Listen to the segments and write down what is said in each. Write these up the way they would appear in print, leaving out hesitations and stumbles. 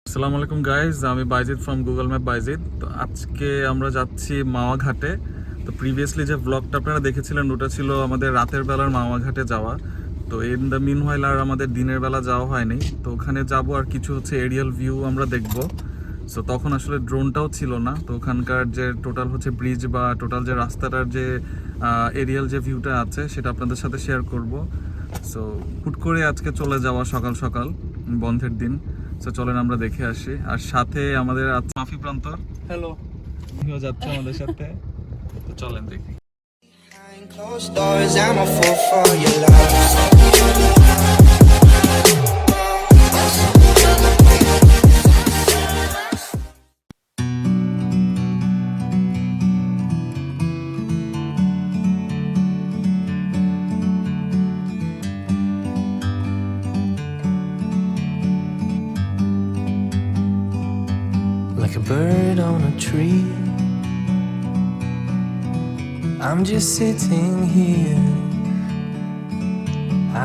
আসসালামু আলাইকুম গাইজ, আমি Bayezid from Google Map Bayezid. তো আজকে আমরা যাচ্ছি মাওয়া ঘাটে। তো প্রিভিয়াসলি যে ব্লগটা আপনারা দেখেছিলেন ওটা ছিল আমাদের রাতের বেলার মাওয়া ঘাটে যাওয়া। তো ইন দ্য মিন হোয়াইল আর আমাদের দিনের বেলা যাওয়া হয়নি। তো ওখানে যাব আর কিছু হচ্ছে এরিয়াল ভিউ আমরা দেখব। সো তখন আসলে ড্রোনটাও ছিল না। তো ওখানকার যে টোটাল হচ্ছে ব্রিজ বা টোটাল যে রাস্তাটার যে এরিয়াল যে ভিউটা আছে সেটা আপনাদের সাথে শেয়ার করব। সো হুট করে আজকে চলে যাওয়া সকাল সকাল বন্ধের দিন। তো চলেন আমরা দেখে আসি। আর সাথে আমাদের মাফি প্রান্তর হ্যালো যাচ্ছে আমাদের সাথে। তো চলেন দেখি। Behind closed doors, I'm a fool for your love. Like a bird on a tree, I'm just sitting here.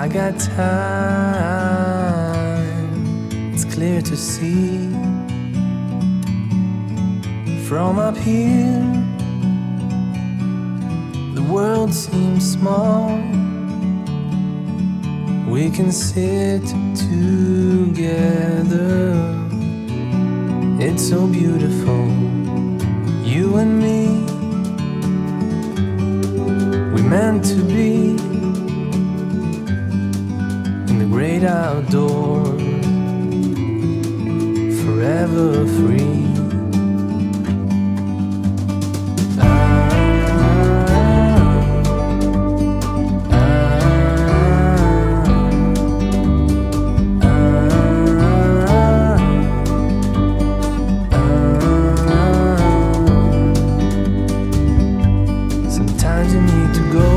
I got time, it's clear to see. From up here, the world seems small. We can sit together. It's so beautiful, you and me. We meant to be in the great outdoors, forever free. Sometimes you need to go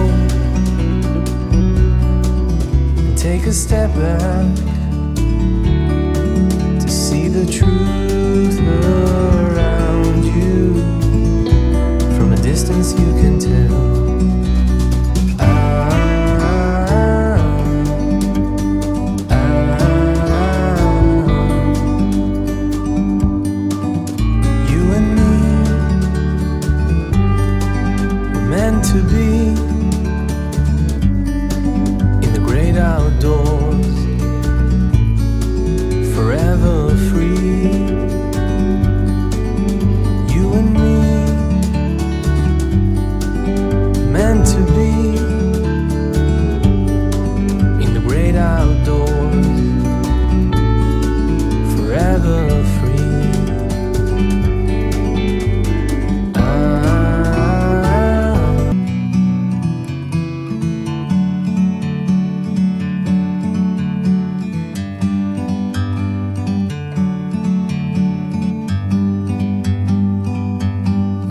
and take a step back to see the truth around you. From a distance you can tell. You and me were meant to be in the great outdoors, forever free. You and me meant to be in the great outdoors, forever free.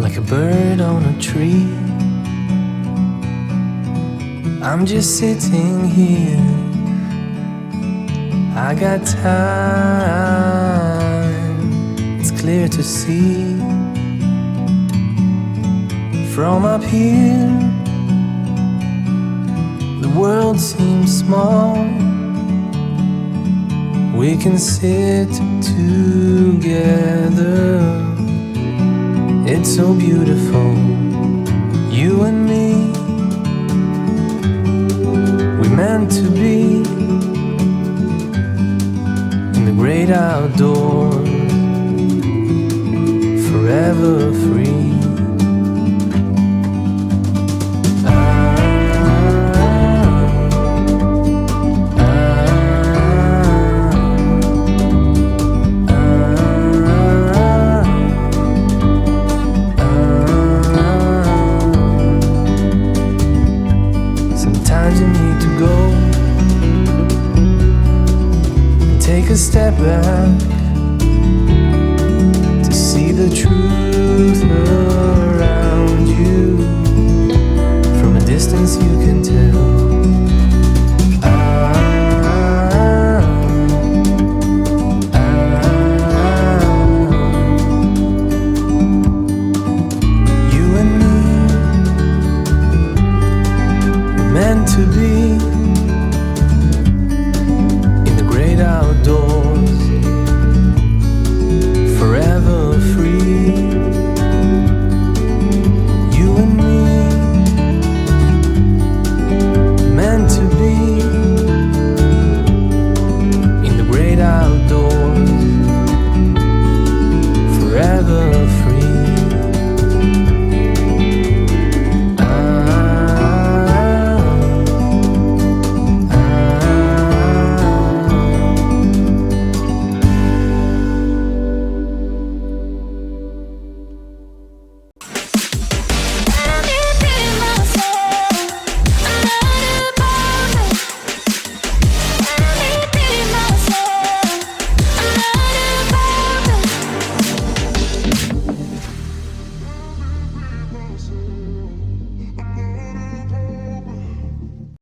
Like a bird on a tree, I'm just sitting here. I got time, it's clear to see. From up here, the world seems small. We can sit together. It's so beautiful,